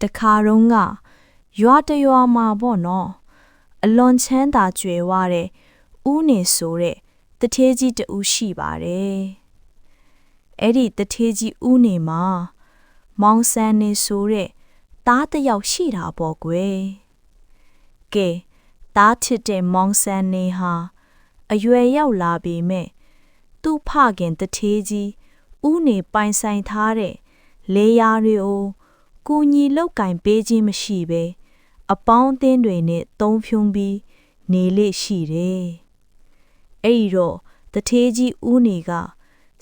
တခါတုန်းကရွာတရွာမှာပေါ့နော်အလွန်ချမ်းသာကြွယ်ဝတဲ့ဦးနေဆိုတဲ့တထေးကြီးတဦးရှိပါတယ်အဲ့ဒီတထေးကြီးဦးနေမှာမောင်ဆန်နေဆိုတဲ့သားတစ်ယောက်ရှိတာပေါ့ကွယ်ကဲသားချစ်တဲ့မောင်ဆန်နေဟာအရွယ်ရောက်လာပေမဲ့သူ့ဖခင်တထေးကြီးဦးနေပိုင်ဆိုင်ထားတဲ့လေယာတွေကိုကူညီလောက်ကင်ပေးခြင်းမရှိပဲအပေါင်းအသင်းတွေနဲ့သုံးဖြုံးပြီးနေလေရှိတယ်။အဲ့ဒီတော့တထေးကြီးဦးနေက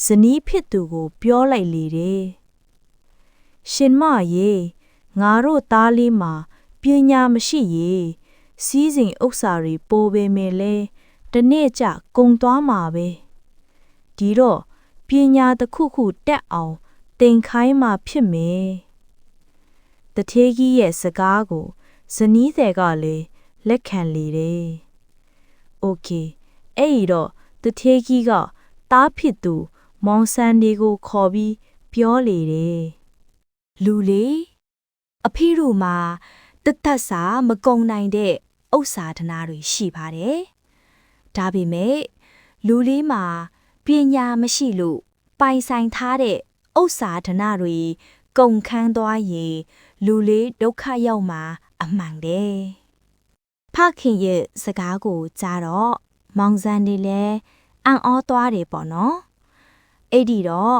ဇနီးဖြစ်သူကိုပြောလိုက်လေတယ်။ရှင်မရေငါတို့သားလေးမှာပညာမရှိရေစီးစိမ်ဥစ္စာတွေပိုပေမဲ့လဲတနေ့ကျကုံသွားမှာပဲ။ဒီတော့ပညာတစ်ခုခုတက်အောင်သင်ခိုင်းမှဖြစ်မယ်။တထေးကြီးရဲ့စကားကိုဇနီးသည်ကလည်းလက်ခံလေတယ်။ โอเคအဲ့ဒီတော့တထေးကြီးကတားဖြစ်သူမောင်ဆန်ဒီကိုခေါ်ပြီးပြောလေတယ်။လူလေးအဖေတို့မှာတသက်စာမကုံနိုင်တဲ့ဥစ္စာဒနာတွေရှိပါတယ်။ဒါပေမဲ့လူလေးမှာပညာမရှိလို့ပိုင်ဆိုင်ထားတဲ့ဥစ္စာဒနာတွေကုန်ခန်းသွားရင်လူလေးဒုက္ခရောက်မှာအမှန်တယ်။ဖခင်ရဲ့စကားကိုကြားတော့မောင်ဆန်ဒီလည်းအံ့ဩသွားတယ်ပေါ့နော်။အဲ့ဒီတော့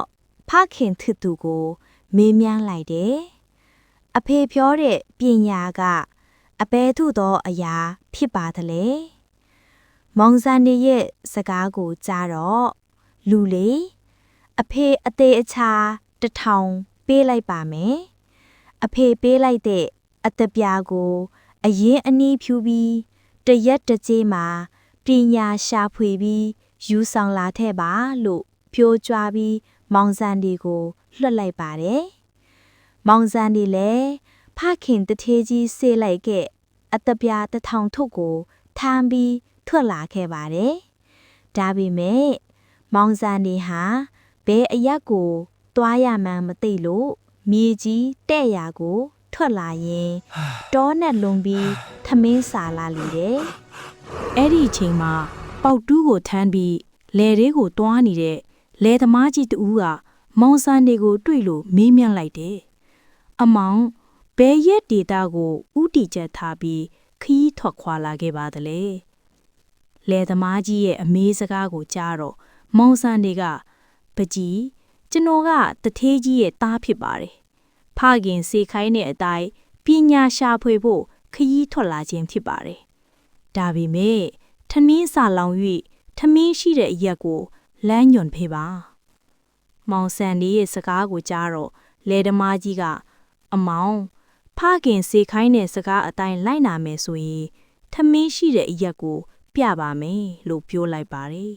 ဖခင်ထစ်သူကိုမေးမြန်းလိုက်တယ်။အဖေပြောတဲ့ပညာကအဘယ်သို့သောအရာဖြစ်ပါသလဲ။မောင်ဆန်ဒီရဲ့စကားကိုကြားတော့လူလေးအဖေအသေးအချာ1000ပေးလိုက်ပါမယ်။အဖေပေးလိုက်တဲ့အတပြာကိုအရင်အနီးဖြူပြီးတရက်တကြေးမှာပညာရှာဖွေပြီးယူဆောင်လာခဲ့ပါလို့ပြောကြွားပြီးမောင်ဆန်ဒီကိုလွှတ်လိုက်ပါတယ်။မောင်ဆန်ဒီလည်းဖခင်တထေးကြီးဆေးလိုက်ခဲ့အတပြာ1000ထုတ်ကိုထမ်းပြီးထွက်လာခဲ့ပါတယ်။ဒါပေမဲ့မောင်ဆန်ဒီဟာဘယ်အရက်ကိုသွားရမှန်းမသိလို့မြေကြီးတဲ့ရာကိုထွက်လာရင်တောနဲ့လုံပြီးထမင်းစာလာလေတယ်။အဲ့ဒီအချိန်မှာပေါက်တူးကိုထမ်းပြီးလယ်လေးကိုတွားနေတဲ့လယ်သမားကြီးတူကမောင်ဆန်တွေကိုတွေ့လို့မေးမြန်းလိုက်တယ်။အမောင်ဘယ်ရက်ဒေတာကိုဥတီချက်ထားပြီးခီးထွက်ခွာလာခဲ့ပါသလဲ။လယ်သမားကြီးရဲ့အမေးစကားကိုကြားတော့မောင်ဆန်တွေကပကြီးကျွန်တော်ကတထေးကြီးရဲ့သားဖြစ်ပါတယ်။ဖခင်စေခိုင်းတဲ့အတိုင်းပညာရှာဖွေဖို့ခရီးထွက်လာခြင်းဖြစ်ပါတယ်။ဒါပေမဲ့ထမင်းစာလောင်၍ထမင်းရှိတဲ့အရက်ကိုလမ်းညွန်ဖေးပါ။မောင်ဆန်လေးရဲ့စကားကိုကြားတော့လယ်သမားကြီးကအမောင်ဖခင်စေခိုင်းတဲ့စကားအတိုင်းလိုက်နာမယ်ဆိုရင်ထမင်းရှိတဲ့အရက်ကိုပြပါမယ်လို့ပြောလိုက်ပါတယ်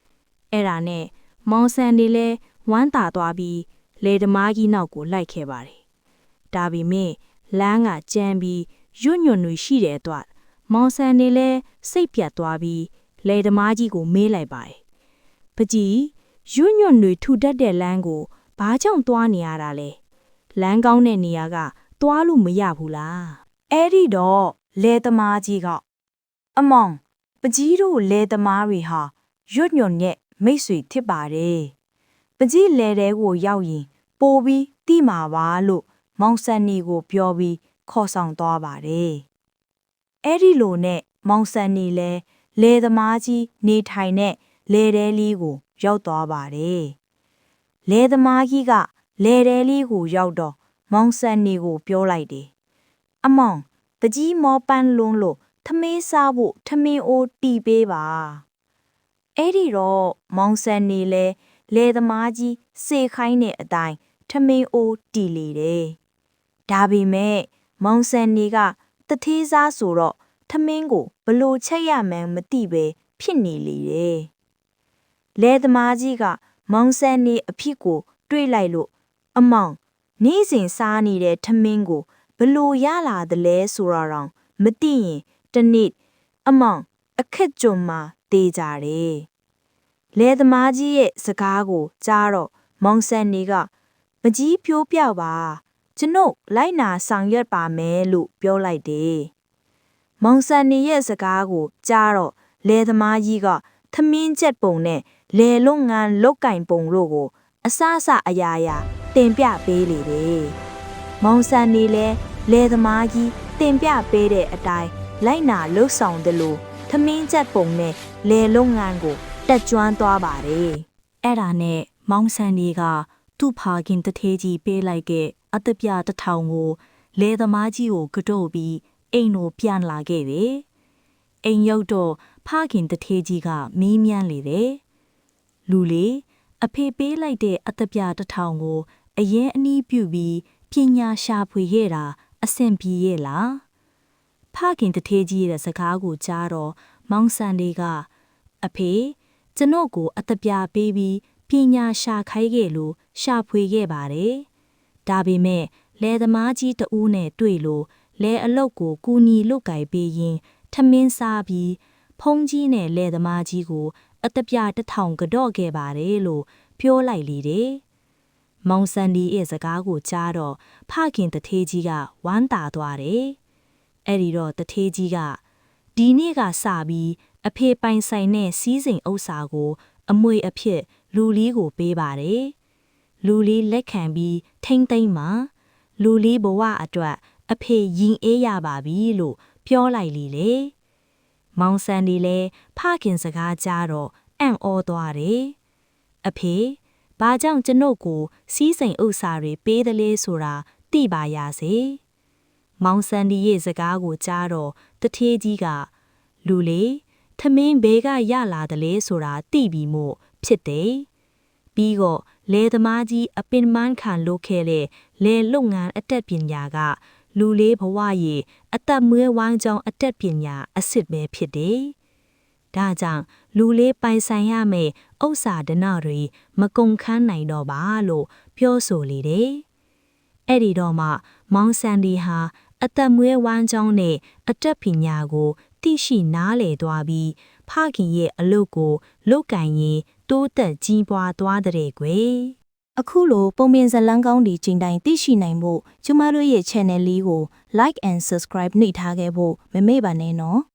။အဲ့ဒါနဲ့မောင်ဆန်ဒီလည်းဝမ်းသာသွားပြီးလယ်သမားကြီးနောက်ကိုလိုက်ခဲ့ပါတယ်။ဒါပေမဲ့လမ်းကကြမ်းပြီးရွညွန့်တွေရှိတဲ့အတွက်မောင်ဆန်ဒီလည်းစိတ်ပြတ်သွားပြီးလယ်သမားကြီးကိုမေးလိုက်ပါတယ်။ပကြီးရွညွန့်တွေထူတတ်တဲ့လမ်းကိုဘာကြောင့်သွားနေရတာလဲ။လမ်းကောင်းတဲ့နေရာကသွားလို့မရဘူးလား။အဲ့ဒီတော့လယ်သမားကြီးကအမောင်ပကြီးတို့လယ်သမားတွေဟာရွညွန့်ရဲ့မိတ်ဆွေဖြစ်ပါတယ်။ပကြီးလယ်တဲကိုရောက်ရင်ပိုပြီးတိမာပါလို့မောင်ဆန်နီကိုပြောပြီးခေါ်ဆောင်သွားပါတယ်။အဲ့ဒီလိုနဲ့မောင်ဆန်နီလည်းလယ်သမားကြီးနေထိုင်တဲ့လယ်တဲလေးကိုရောက်သွားပါတယ်။လယ်သမားကြီးကလယ်တဲလေးကိုရောက်တော့မောင်ဆန်နီကိုပြောလိုက်တယ်။အမောင်ပကြီးမောပန်းလွန်းလို့ထမင်းစားဖို့ထမင်းအိုးတီးပေးပါ။အဲ့ဒီတော့မောင်ဆန်နီလည်းလယ်သမားကြီးစေခိုင်းတဲ့အတိုင်းထမင်းအိုးတီလေတယ်။ဒါပေမဲ့မောင်ဆန်နီကတထေးစားဆိုတော့ထမင်းကိုဘလို့ချက်ရမှန်းမသိပဲဖြစ်နေလေတယ်။လယ်သမားကြီးကမောင်ဆန်နီအဖြစ်ကိုတွေးလိုက်လို့အမောင်နေ့စဉ်စားနေတဲ့ထမင်းကိုဘလို့ရလာသလဲဆိုတာတော့မသိရင်တနေ့အမောင်အခက်ကြုံမှာတေးကြတယ်။လယ်သမားကြီးရဲ့စကားကိုကြားတော့မောင်ဆန်နီကမကြီးပြိုးပြောက်ပါကျ ကျွန်ုပ်လိုက်နာဆောင်ရွက်ပါမယ်လို့ပြောလိုက်တယ်။မောင်ဆန်နေရဲ့စကားကိုကြားတော့လယ်သမားကြီးကသမင်းချက်ပုံနဲ့လယ်လုပ်ငန်းလုပ်ကင်ပုံတို့ကိုအစအစအရာရာတင်ပြပေးလေတယ်။မောင်ဆန်နေလဲလယ်သမားကြီးတင်ပြပေးတဲ့အတိုင်းလိုက်နာလှုပ်ဆောင်တယ်လို့သမင်းချက်ပုံနဲ့လယ်လုပ်ငန်းကိုတက်ကျွမ်းသွားပါတယ်။ အဲ့ဒါနဲ့မောင်ဆန်ဒီကသူ့ဖခင်တထေးကြီးပေးလိုက်တဲ့အတပြတစ်ထောင်ကိုလယ်သမားကြီးကိုကတော့ပြီးအိမ်ကိုပြန်လာခဲ့တယ်။အိမ်ရောက်တော့ဖခင်တထေးကြီးကမေးမြန်းလေတယ်။လူလေးအဖေပေးလိုက်တဲ့အတပြတစ်ထောင်ကိုအရင်အနည်းပြုပြီးပညာရှာဖွေခဲ့တာအဆင်ပြေရဲ့လား။ဖခင်တထေးကြီးရဲ့စကားကိုကြားတော့မောင်ဆန်ဒီကအဖေကျွန်တော်ကိုအတပြပေးပြီးပညာရှာခိုင်းခဲ့လို့ရှာဖွေခဲ့ပါတယ်။ဒါပေမဲ့လယ်သမားကြီးတဦးနဲ့တွေ့လို့လယ်အလုတ်ကိုကူညီလုပ်ကိုင်ပေးရင်ထမင်းစားပြီးဖုံးကြီးနဲ့လယ်သမားကြီးကိုအတပြတစ်ထောင်ကတော့ခဲ့ပါတယ်လို့ပြောလိုက်လေတယ်။မောင်ဆန်ဒီရဲ့စကားကိုကြားတော့ဖခင်တထေးကြီးကဝမ်းသာသွားတယ်။အဲ့ဒီတော့တထေးကြီးကဒီနေ့ကစပြီးအဖေပိုင်ဆိုင်တဲ့စီးစိမ်ဥစ္စာကိုအမွေအဖြစ်လူလေးကိုပေးပါတယ်။လူလေးလက်ခံပြီးထိမ့်သိမ့်မှာလူလေးဘဝအတွက်အဖေရင်အေးရပါပြီလို့ပြောလိုက်လေ။မောင်ဆန်ဒီလည်းဖခင်စကားကြားတော့အံ့ဩသွားတယ်။အဖေဘာကြောင့်ကျွန်ုပ်ကိုစီးစိမ်ဥစ္စာတွေပေးတယ်လဲဆိုတာသိပါရစေ။မောင်ဆန်ဒီရဲ့စကားကိုကြားတော့တထေးကြီးကလူလေးထမင်းဘေးကရလာတယ်လေဆိုတာသိပြီးမို့ဖြစ်တယ်။ပြီးတော့လယ်သမားကြီးအပင်မန်းခံလုပ်ခဲ့တဲ့လယ်လုပ်ငန်းအတတ်ပညာကလူလေးဘဝရဲ့အသက်မွေးဝမ်းကြောင်းအတတ်ပညာအစ်စ်ပဲဖြစ်တယ်။ဒါကြောင့်လူလေးပိုင်ဆိုင်ရမယ့်ဥစ္စာဒနာတွေမကုန်ခန်းနိုင်တော့ပါလို့ပြောဆိုလေတယ်။အဲ့ဒီတော့မှမောင်ဆန်ဒီဟာအသက်မွေးဝမ်းကြောင်းနဲ့အတတ်ပညာကိုသိရှိနားလည်သွားပြီးဖခင်ရဲ့အလုပ်ကိုလုပ်ကင်ရင်တိုးတက်ကြီးပွားသွားတဲ့ကွယ်အခုလိုပုံပြင်ဇာတ်လမ်းကောင်းတွေချိန်တိုင်းသိရှိနိုင်ဖို့ကျမတို့ရဲ့ channel လေးကို like and subscribe နှိပ်ထားခဲ့ဖို့မမေ့ပါနဲ့နော်